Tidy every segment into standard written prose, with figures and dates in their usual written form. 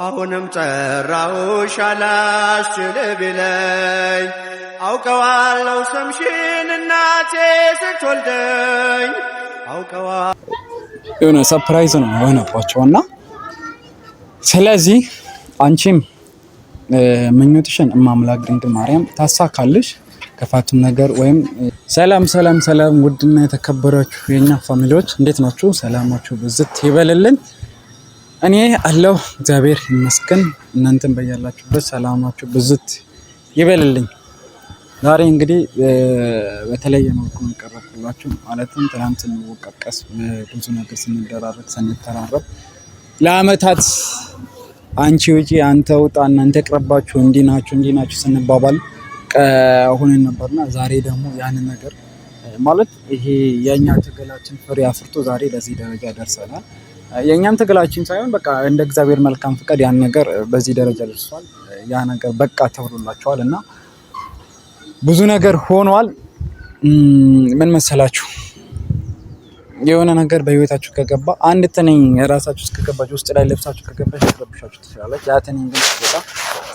አሁንም ጠራሁሽ አላስችል ቢለኝ አውቀዋለሁ ስምሽን እናቴ ስትወልደኝ የሆነ ሰርፕራይዝ ነው የሆነባቸውና ስለዚህ አንቺም ምኞትሽን እማምላክ ድንግል ማርያም ታሳካልሽ ከፋቱም ነገር ወይም ሰላም ውድና የተከበራችሁ የኛ ፋሚሊዎች እንዴት ናችሁ? ሰላማችሁ ብዝት ይበልልን። እኔ አለሁ እግዚአብሔር ይመስገን። እናንተም በያላችሁበት ሰላማችሁ ብዝት ይበልልኝ። ዛሬ እንግዲህ በተለየ መልኩ እንቀርብላችሁ ማለትም ትናንት እንወቃቀስ ብዙ ነገር ስንተራረብ ለአመታት አንቺ ውጪ አንተ ውጣ እናንተ ቅረባችሁ እንዲናችሁ ስንባባል ሆነን ነበርና ዛሬ ደግሞ ያንን ነገር ማለት ይሄ የኛ ትግላችን ፍሬ አፍርቶ ዛሬ ለዚህ ደረጃ ደርሰናል። የኛም ትግላችን ሳይሆን በቃ እንደ እግዚአብሔር መልካም ፍቃድ ያን ነገር በዚህ ደረጃ ደርሷል። ያ ነገር በቃ ተብሎላችኋል እና ብዙ ነገር ሆኗል። ምን መሰላችሁ? የሆነ ነገር በህይወታችሁ ከገባ አንድ ትንኝ ራሳችሁ እስከገባችሁ ውስጥ ላይ ለብሳችሁ ከገባች ልትረብሻችሁ ትችላለች። ያ ትንኝ ግን ሲወጣ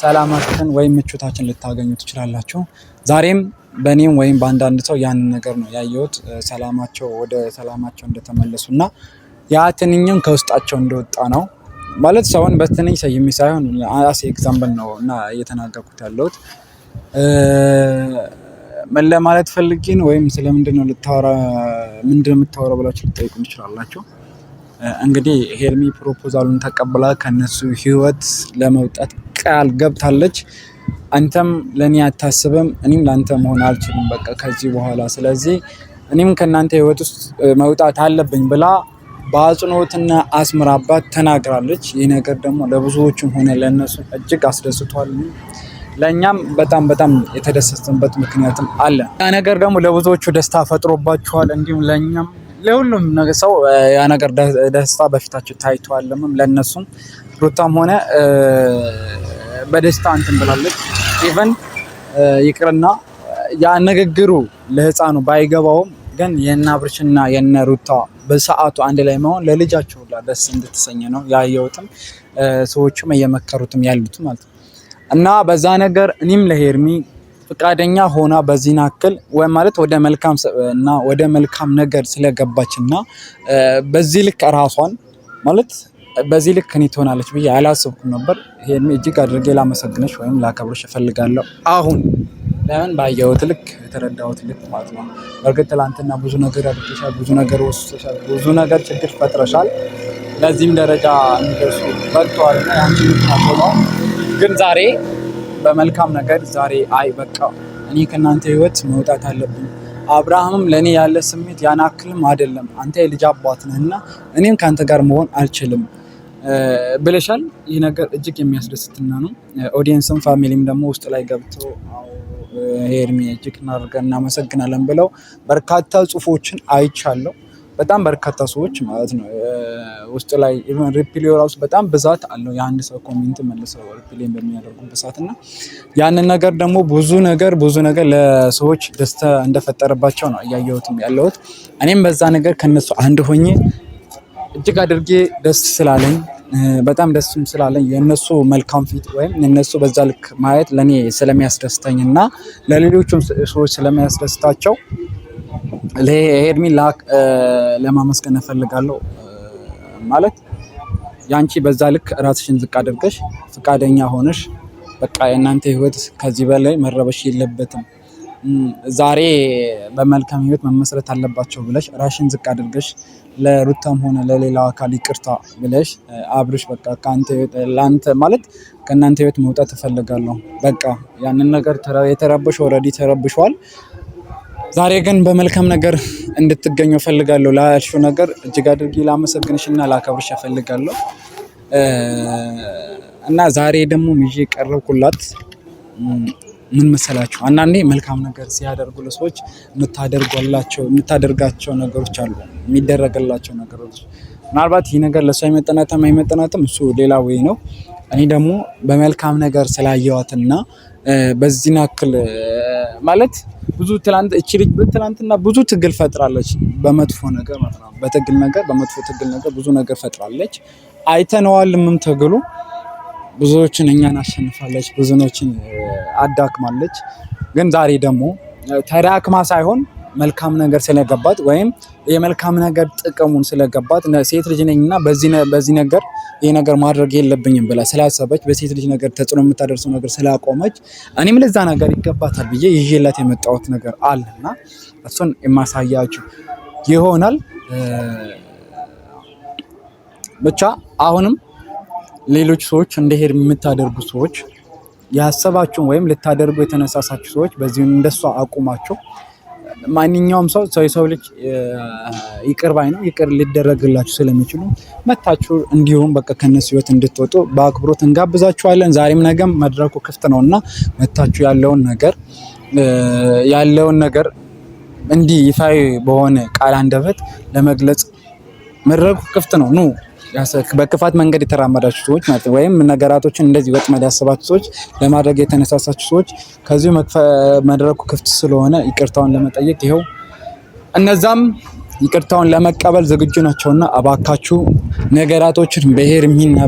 ሰላማችሁን ወይም ምቾታችሁን ልታገኙ ትችላላችሁ። ዛሬም በእኔም ወይም በአንዳንድ ሰው ያንን ነገር ነው ያየሁት። ወደ ሰላማቸው እንደተመለሱና ያ ትንኝም ከውስጣቸው እንደወጣ ነው ማለት ሰውን በትንኝ ሰይሜ ሳይሆን አሴ ኤግዛምፕል ነው እና እየተናገርኩት ያለሁት። ምን ለማለት ፈልጌ ነው ወይም ስለምንድን ነው ምንድን የምታወራው ብላችሁ ልትጠይቁኝ ትችላላችሁ። እንግዲህ ሄርሚ ፕሮፖዛሉን ተቀብላ ከነሱ ህይወት ለመውጣት ቃል ገብታለች። አንተም ለኔ አታስብም፣ እኔም ላንተ መሆን አልችልም በቃ ከዚህ በኋላ ስለዚህ እኔም ከናንተ ህይወት ውስጥ መውጣት አለብኝ ብላ በአጽንኦትና አስምራባት ተናግራለች። ይህ ነገር ደግሞ ለብዙዎችም ሆነ ለነሱ እጅግ አስደስቷል። ለኛም በጣም የተደሰተንበት ምክንያትም አለ። ያ ነገር ደግሞ ለብዙዎቹ ደስታ ፈጥሮባቸዋል። እንዲሁም ለኛም ለሁሉም ነገር ሰው ያ ነገር ደስታ በፊታቸው ታይቷል። ለነሱም ሩታም ሆነ በደስታ እንትን ብላለች። ኢቨን ይቅርና ያ ንግግሩ ለህፃኑ ባይገባውም ግን የና አብርሽና የነ ሩታ በሰዓቱ አንድ ላይ መሆን ለልጃቸው ደስ እንድትሰኝ ነው ያየሁትም ሰዎችም እየመከሩትም ያሉት ማለት ነው። እና በዛ ነገር እኔም ለሄርሚ ፍቃደኛ ሆና በዚህ ናክል ወይ ማለት ወደ መልካም ነገር ስለገባችና በዚህ ልክ ራሷን ማለት በዚህ ልክ እኔ ትሆናለች ብዬ አላሰብኩም ነበር። ሄርሚ እጅግ አድርጌ ላመሰግነሽ ወይም ላከብርሽ እፈልጋለሁ። አሁን ለምን ባየሁት ልክ የተረዳሁት ልክ ማለት ነው። በእርግጥ ትላንትና ብዙ ነገር አድርገሻል፣ ብዙ ነገር ወስደሻል፣ ብዙ ነገር ችግር ፈጥረሻል። ለዚህም ደረጃ እንዲደርሱ በቅተዋልና ያንቺ ምክንያት ነው። ግን ዛሬ በመልካም ነገር ዛሬ በቃ እኔ ከናንተ ህይወት መውጣት አለብኝ። አብርሃምም ለኔ ያለ ስሜት ያናክልም አይደለም። አንተ የልጅ አባት ነህና እኔም ካንተ ጋር መሆን አልችልም ብለሻል። ይህ ነገር እጅግ የሚያስደስትና ነው። ኦዲየንስም ፋሚሊም ደግሞ ውስጥ ላይ ገብተው ሄርሚ እጅግ እናመሰግናለን ብለው በርካታ ጽሁፎችን አይቻለሁ። በጣም በርካታ ሰዎች ማለት ነው ውስጥ ላይ ኢቭን ሪፕሊው ራሱ በጣም ብዛት አለው። የአንድ ሰው ኮሜንት መልሰው ሪፕሊው በሚያደርጉበት ሰዓትና ያንን ነገር ደግሞ ብዙ ነገር ለሰዎች ደስታ እንደፈጠረባቸው ነው እያየሁትም ያለሁት። እኔም በዛ ነገር ከነሱ አንድ ሆኜ እጅግ አድርጌ ደስ ስላለኝ በጣም ደስም ስላለኝ የነሱ መልካም ፊት ወይም የነሱ በዛ ልክ ማየት ለኔ ስለሚያስደስተኝና ለሌሎችም ሰዎች ስለሚያስደስታቸው ለሄርሚ ለማመስገን እፈልጋለሁ። ማለት ያንቺ በዛ ልክ ራስሽን ዝቅ አድርገሽ ፍቃደኛ ሆነሽ በቃ የእናንተ ህይወት ከዚህ በላይ መረበሽ የለበትም፣ ዛሬ በመልካም ህይወት መመስረት አለባቸው ብለሽ ራስሽን ዝቅ አድርገሽ ለሩታም ሆነ ለሌላው አካል ይቅርታ ብለሽ አብርሽ በቃ ላንተ ማለት ከእናንተ ህይወት መውጣት እፈልጋለሁ በቃ ያንን ነገር የተረበሸው ኦልሬዲ ተረብሿል። ዛሬ ግን በመልካም ነገር እንድትገኙ እፈልጋለሁ። ላልሽው ነገር እጅግ አድርጌ ላመሰግንሽና ላከብርሽ እፈልጋለሁ። እና ዛሬ ደግሞ ይዤ ቀረብኩላት ምን መሰላችሁ? አንዳንዴ መልካም ነገር ሲያደርጉ ለሰዎች የምታደርጋቸው ነገሮች አሉ፣ የሚደረግላቸው ነገሮች። ምናልባት ይህ ነገር ለእሷ አይመጠናትም እሱ ሌላ ወይ ነው። እኔ ደግሞ በመልካም ነገር ስላየዋትና በዚህ ናክል ማለት ብዙ እቺ ልጅ ትላንትና ብዙ ትግል ፈጥራለች በመጥፎ ነገር ማለት ነው። በመጥፎ ትግል ነገር ብዙ ነገር ፈጥራለች። አይተነዋልም ትግሉ ብዙዎችን እኛን አሸንፋለች፣ ብዙዎችን አዳክማለች። ግን ዛሬ ደግሞ ተዳክማ ሳይሆን መልካም ነገር ስለገባት ወይም የመልካም ነገር ጥቅሙን ስለገባት ሴት ልጅ ነኝና በዚህ ነገር ይሄ ነገር ማድረግ የለብኝም ብላ ስላሰበች በሴት ልጅ ነገር ተጽዕኖ የምታደርሰው ነገር ስላቆመች እኔም ለዛ ነገር ይገባታል ብዬ ይዤላት የመጣሁት ነገር አለና እሱን የማሳያችሁ ይሆናል። ብቻ አሁንም ሌሎች ሰዎች እንደሄድ የምታደርጉ ሰዎች ያሰባችሁን ወይም ልታደርጉ የተነሳሳችሁ ሰዎች በዚህ እንደሷ አቁማችሁ ማንኛውም ሰው ልጅ ይቅር ባይ ነው። ይቅር ሊደረግላችሁ ስለሚችሉ መታችሁ እንዲሁም በቃ ከነሱ ህይወት እንድትወጡ በአክብሮት እንጋብዛችኋለን። ዛሬም ነገም መድረኩ ክፍት ነውና መታችሁ ያለውን ነገር እንዲህ ይፋዊ በሆነ ቃል አንደበት ለመግለጽ መድረኩ ክፍት ነው። ኑ በክፋት መንገድ የተራመዳችሁ ሰዎች ማለት ነው፣ ወይም ነገራቶችን እንደዚህ ወጥመድ ያሰባችሁ ሰዎች፣ ለማድረግ የተነሳሳችሁ ሰዎች ከዚሁ መድረኩ ክፍት ስለሆነ ይቅርታውን ለመጠየቅ ይኸው እነዛም ይቅርታውን ለመቀበል ዝግጁ ናቸውና እባካችሁ ነገራቶችን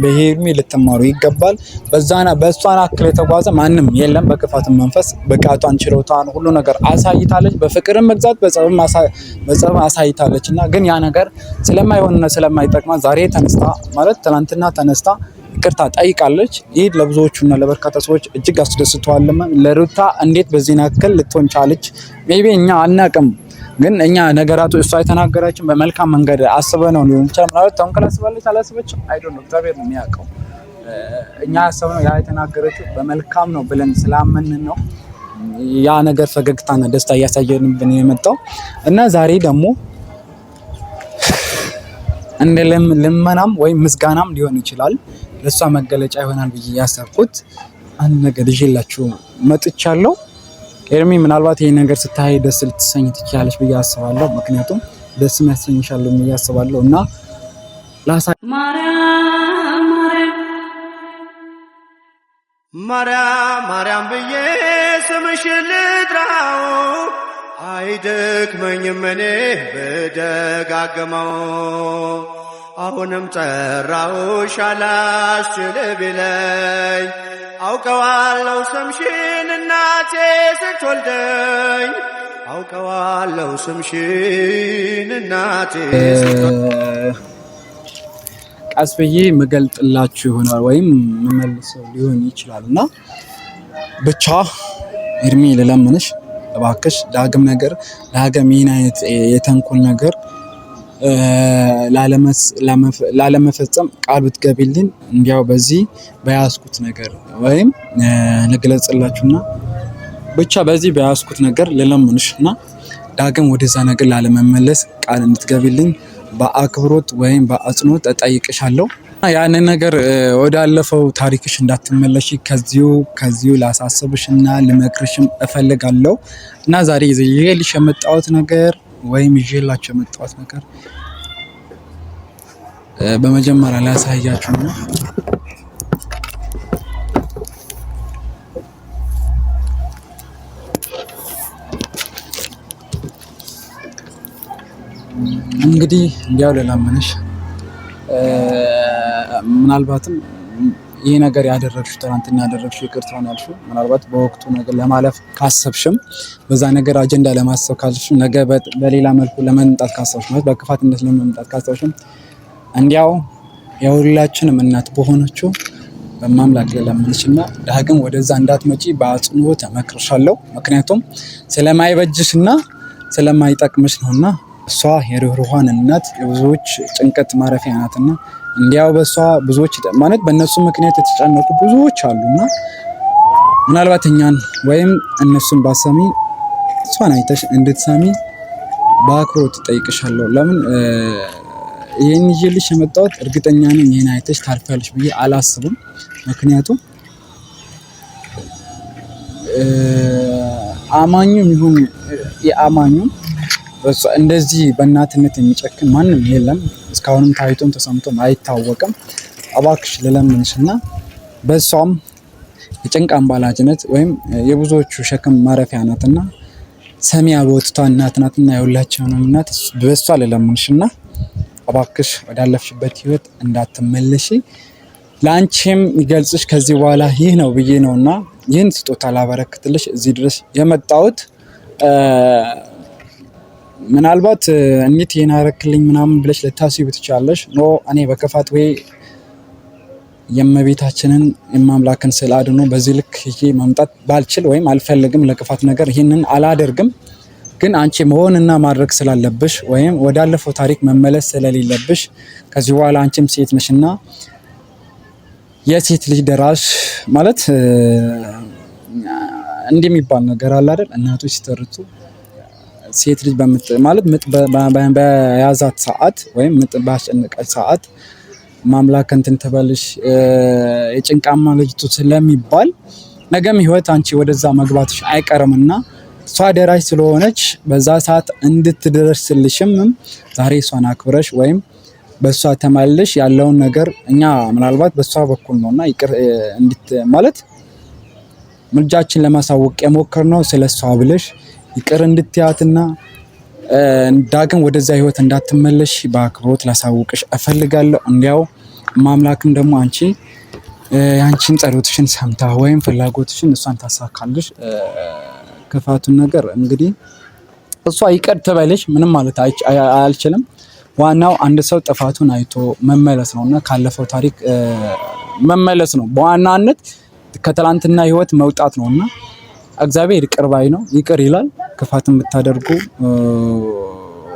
በሄርሚ ልትማሩ ይገባል። በእሷን አክል የተጓዘ ማንም የለም። በክፋትም መንፈስ ብቃቷን ችሎታን ሁሉ ነገር አሳይታለች። በፍቅርም መግዛት በጸብ አሳይታለች እና ግን ያ ነገር ስለማይሆንና ስለማይጠቅማ ዛሬ ትናንትና ተነስታ ይቅርታ ጠይቃለች። ይህ ለብዙዎቹና ለበርካታ ሰዎች እጅግ አስደስተዋል። ለሩታ እንዴት በዚህ ያክል ልትሆን ቻለች? ሜይ ቢ እኛ አናቅም፣ ግን እኛ ነገራቱ እሷ የተናገረችን በመልካም መንገድ አስበ ነው ሊሆን ይችላል። ምናልባት ተንኮል አስባለች አላስበችም አይዶን ነው፣ እግዚአብሔር ነው የሚያውቀው። እኛ ያሰብነው ያ የተናገረችው በመልካም ነው ብለን ስላመን ነው ያ ነገር ፈገግታና ደስታ እያሳየንብን የመጣው እና ዛሬ ደግሞ እንደ ልመናም ወይም ምስጋናም ሊሆን ይችላል ለሷ መገለጫ ይሆናል ብዬ ያሰብኩት አንድ ነገር ይዤላችሁ መጥቻለሁ። ኤርሚ ምናልባት ይሄ ነገር ስታይ ደስ ልትሰኝ ትችላለች ብዬ አስባለሁ። ምክንያቱም ደስ የሚያሰኝሻል ብዬ አስባለሁ እና ማርያም ብዬ ስምሽን ልጥራው አይደክመኝም እኔ ብደጋግመው አሁንም ጠራሁሽ አላስችል ቢለኝ አውቀዋለሁ ስምሽን እናቴ ስትወልደኝ አውቀዋለሁ ስምሽን እናቴ ቀስ ብዬ መገልጥላችሁ ይሆናል ወይም መመልሰው ሊሆን ይችላል እና ብቻ ኤርሚ ልለምንሽ እባክሽ ዳግም ይህን አይነት የተንኮል ነገር ላለመፈጸም ቃል ብትገቢልን እንዲያው በዚህ በያዝኩት ነገር ወይም ልግለጽላችሁና ብቻ በዚህ በያዝኩት ነገር ልለምንሽና ዳግም ወደዛ ነገር ላለመመለስ ቃል እንድትገቢልኝ በአክብሮት ወይም በአጽንኦት እጠይቅሻለሁ። ያንን ነገር ወዳለፈው ታሪክሽ እንዳትመለሺ ከዚሁ ላሳስብሽና ልመክርሽም እፈልጋለሁ እና ዛሬ ይዤልሽ የመጣሁት ነገር ወይም ይዤላችሁ የመጣሁት ነገር በመጀመሪያ ላሳያችሁ ነው። እንግዲህ እንዲያው ለላመነሽ ምናልባትም ይሄ ነገር ያደረግሽው ትናንትና ያደረግሽው ይቅርታውን ያልሽው ምናልባት በወቅቱ ነገር ለማለፍ ካሰብሽም በዛ ነገር አጀንዳ ለማሰብ ካሰብሽም ነገ በሌላ መልኩ ለመምጣት ካሰብሽ ማለት በክፋትነት ለመምጣት ካሰብሽም እንዲያው የሁላችንም እናት በሆነችው በማምላክ ለለምንሽና ዳግም ወደዛ እንዳትመጪ በአጽንኦት እመክርሻለሁ። ምክንያቱም ስለማይበጅሽና ስለማይጠቅምሽ ነውና እሷ የርህሩሃን እናት የብዙዎች ጭንቀት ማረፊያ ናትና እንዲያው በሷ ብዙዎች ማለት በእነሱ ምክንያት የተጨነቁ ብዙዎች አሉና ምናልባት እኛን ወይም እነሱን ባሰሚ እሷን አይተሽ እንድትሰሚ በአክብሮት እጠይቅሻለሁ። ለምን ይሄን ይዤልሽ የመጣሁት እርግጠኛ ነኝ ይሄን አይተሽ ታርፊያለሽ ብዬ አላስብም። ምክንያቱም አማኙም ይሁን የአማኙም እንደዚህ በእናትነት የሚጨክን ማንም የለም። እስካሁንም ታይቶም ተሰምቶም አይታወቅም። እባክሽ ልለምንሽና በሷም የጭንቅ አምባላጅነት ወይም የብዙዎቹ ሸክም ማረፊያ ናትና ሰሚያ ቦትቷ እናት ናትና የሁላችንም እናት በሷ ልለምንሽና እባክሽ ወዳለፍሽበት ህይወት እንዳትመለሺ ላንቺም ይገልጽሽ ከዚህ በኋላ ይህ ነው ብዬ ነውና ይህን ስጦታ ላበረክትልሽ እዚህ ድረስ የመጣሁት። ምናልባት እንዴት የናረክልኝ ምናምን ብለሽ ልታስቢ ትችላለሽ። ኖ እኔ በክፋት ወይ የእመቤታችንን የማምላክን ስዕል አድኖ በዚህ ልክ ይሄ ማምጣት ባልችል ወይም አልፈልግም ለክፋት ነገር ይህንን አላደርግም። ግን አንቺ መሆንና ማድረግ ስላለብሽ ወይም ወዳለፈው ታሪክ መመለስ ስለሌለብሽ ከዚህ በኋላ አንቺም ሴት ነሽና የሴት ልጅ ደራሽ ማለት እንደሚባል ነገር አለ አይደል? እናቶች ሲተርቱ ሴት ልጅ ማለት ምጥ በያዛት ሰዓት ወይም ምጥ ባስጨነቀች ሰዓት ማምላክ እንትን ትበልሽ የጭንቃማ ልጅቱ ስለሚባል ነገም ህይወት አንቺ ወደዛ መግባትሽ አይቀርምና እሷ ደራሽ ስለሆነች በዛ ሰዓት እንድትደርስልሽም ዛሬ እሷን አክብረሽ ወይም በሷ ተማልሽ ያለውን ነገር እኛ ምናልባት በሷ በኩል ነውና ይቅር ማለት ምልጃችን ለማሳወቅ የሞከርነው ስለሷ ብለሽ ይቅር እንድትያትና ዳግም ወደዛ ህይወት እንዳትመለሽ በአክብሮት ላሳውቅሽ እፈልጋለሁ። እንዲያው ማምላክም ደግሞ ያንቺን ጸሎትሽን ሰምታ ወይም ፍላጎትሽን እሷን ታሳካልሽ። ክፋቱን ነገር እንግዲህ እሷ ይቅር ትበልሽ፣ ምንም ማለት አልችልም። ዋናው አንድ ሰው ጥፋቱን አይቶ መመለስ ነውና ካለፈው ታሪክ መመለስ ነው። በዋናነት ከትላንትና ህይወት መውጣት ነውና እግዚአብሔር ይቅር ባይ ነው፣ ይቅር ይላል። ክፋትን ብታደርጉ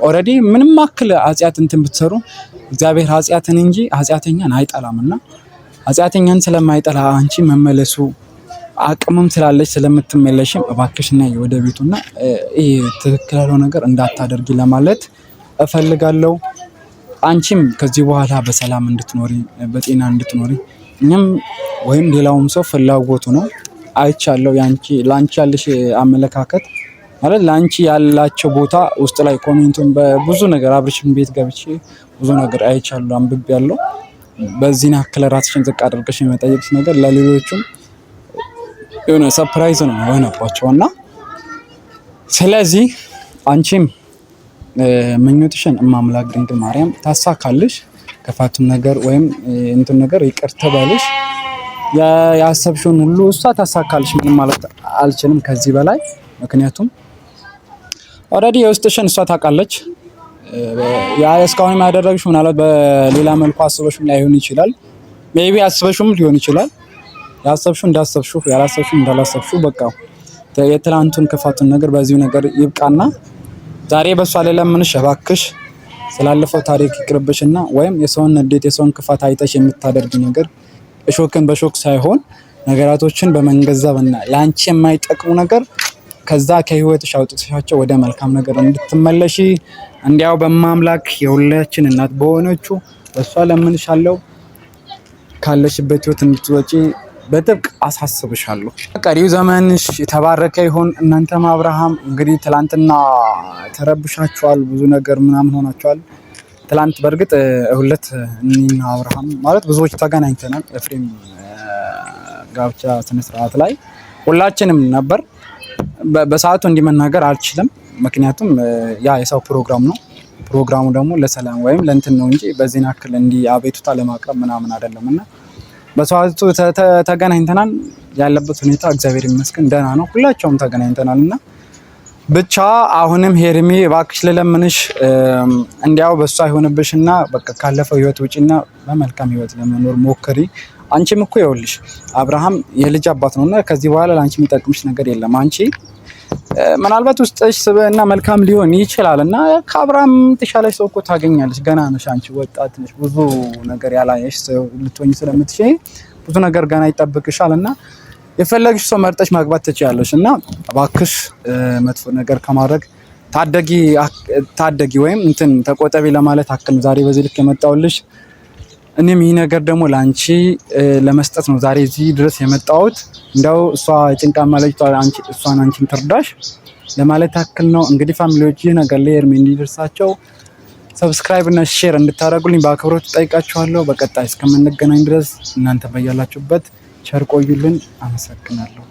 ኦሬዲ ምንም አክል ኃጢአት እንትን ብትሰሩ እግዚአብሔር ኃጢአትን እንጂ ኃጢአተኛን አይጠላምና ኃጢአተኛን ስለማይጠላ አንቺ መመለሱ አቅምም ስላለች ስለምትመለሽም እባክሽ ነይ ወደ ቤቱና ይሄ ትክክል ያለው ነገር እንዳታደርጊ ለማለት እፈልጋለሁ። አንቺም ከዚህ በኋላ በሰላም እንድትኖሪ በጤና እንድትኖሪ እኛም ወይም ሌላውም ሰው ፍላጎቱ ነው። አይቻለሁ ላንቺ ያለሽ አመለካከት ማለት ላንቺ ያላቸው ቦታ ውስጥ ላይ ኮሜንቱን በብዙ ነገር አብርሽን ቤት ገብቼ ብዙ ነገር አይቻለሁ፣ አንብቤያለሁ። በዚህን ያክል ራስሽን ዝቅ አድርገሽ የመጠየቅሽ ነገር ለሌሎቹም የሆነ ሰርፕራይዝ ነው የሆነባቸውና ስለዚህ አንቺም ምኞትሽን እማምላክ ድንግል ማርያም ታሳካልሽ። ክፋቱን ነገር ወይም እንትን ነገር ይቅር ትበልሽ። ያሰብሽውን ሁሉ እሷ ታሳካልሽ። ምንም ማለት አልችልም ከዚህ በላይ ምክንያቱም ኦሬዲ የውስጥሽን እሷ ታውቃለች። ያ እስካሁን ያደረግሽው ምናልባት በሌላ መልኩ አስበሽም ላይሆን ይችላል። ሜቢ አስበሽም ሊሆን ይችላል። ያሰብሽው እንዳሰብሽው ያላሰብሽው እንዳላሰብሽው በቃ የትላንቱን ክፋቱን ነገር በዚሁ ነገር ይብቃና ዛሬ በሷ ላይ ለምንሽ እባክሽ ስላለፈው ታሪክ ይቅርብሽና ወይም የሰውን ንዴት የሰውን ክፋት አይተሽ የምታደርጊ ነገር እሾክን በሾክ ሳይሆን ነገራቶችን በመንገዛብና ላንቺ የማይጠቅሙ ነገር ከዛ ከህይወትሽ አውጥተሻቸው ወደ መልካም ነገር እንድትመለሺ እንዲያው በማምላክ የሁላችን እናት በሆነችው በሷ ለምንሻለው ካለሽበት ህይወት እንድትወጪ በጥብቅ አሳስብሻለሁ። ቀሪው ዘመንሽ የተባረከ ይሁን። እናንተም አብርሃም እንግዲህ ትላንትና ተረብሻችኋል፣ ብዙ ነገር ምናምን ሆናችኋል። ትላንት በእርግጥ ሁለት እኔና አብርሃም ማለት ብዙዎች ተገናኝተናል። ኤፍሬም ጋብቻ ስነ ስርዓት ላይ ሁላችንም ነበር። በሰዓቱ እንዲመናገር አልችልም፣ ምክንያቱም ያ የሰው ፕሮግራም ነው። ፕሮግራሙ ደግሞ ለሰላም ወይም ለእንትን ነው እንጂ በዚህን ያክል እንዲህ አቤቱታ ለማቅረብ ምናምን አይደለምና በሰዓቱ ተገናኝተናል። ያለበት ሁኔታ እግዚአብሔር ይመስገን ደህና ነው። ሁላቸውም ተገናኝተናል እና ብቻ አሁንም ሄርሜ እባክሽ ልለምንሽ እንዲያው በሷ ይሆንብሽና በቃ ካለፈው ህይወት ውጪና በመልካም ህይወት ለመኖር ሞክሪ። አንቺም እኮ ይኸውልሽ አብርሃም የልጅ አባት ነውና ከዚህ በኋላ ለአንቺ የሚጠቅምሽ ነገር የለም። አንቺ ምናልባት ውስጥሽ ስብዕና መልካም ሊሆን ይችላል እና ከአብርሃም የተሻለሽ ሰው እኮ ታገኛለሽ። ገና ነሽ አንቺ ወጣት ነሽ። ብዙ ነገር ያላየሽ ሰው ልትሆኚ ስለምትችይ ብዙ ነገር ገና ይጠብቅሻል እና የፈለግሽ ሰው መርጠሽ ማግባት ትችያለሽ እና እባክሽ መጥፎ ነገር ከማድረግ ታደጊ ወይም እንትን ተቆጠቢ ለማለት አክል ዛሬ በዚህ ልክ የመጣሁልሽ። እኔም ይህ ነገር ደግሞ ለአንቺ ለመስጠት ነው ዛሬ እዚህ ድረስ የመጣሁት። እንደው እሷ ጭንቃማ ልጅቷ አንቺን ትርዳሽ ለማለት አክል ነው። እንግዲህ ፋሚሊዎች ይህ ነገር ለሄርሜ እንዲደርሳቸው ሰብስክራይብ እና ሼር እንድታደርጉልኝ በአክብሮት ጠይቃችኋለሁ። በቀጣይ እስከምንገናኝ ድረስ እናንተ በያላችሁበት ቸር ቆዩልን። አመሰግናለሁ።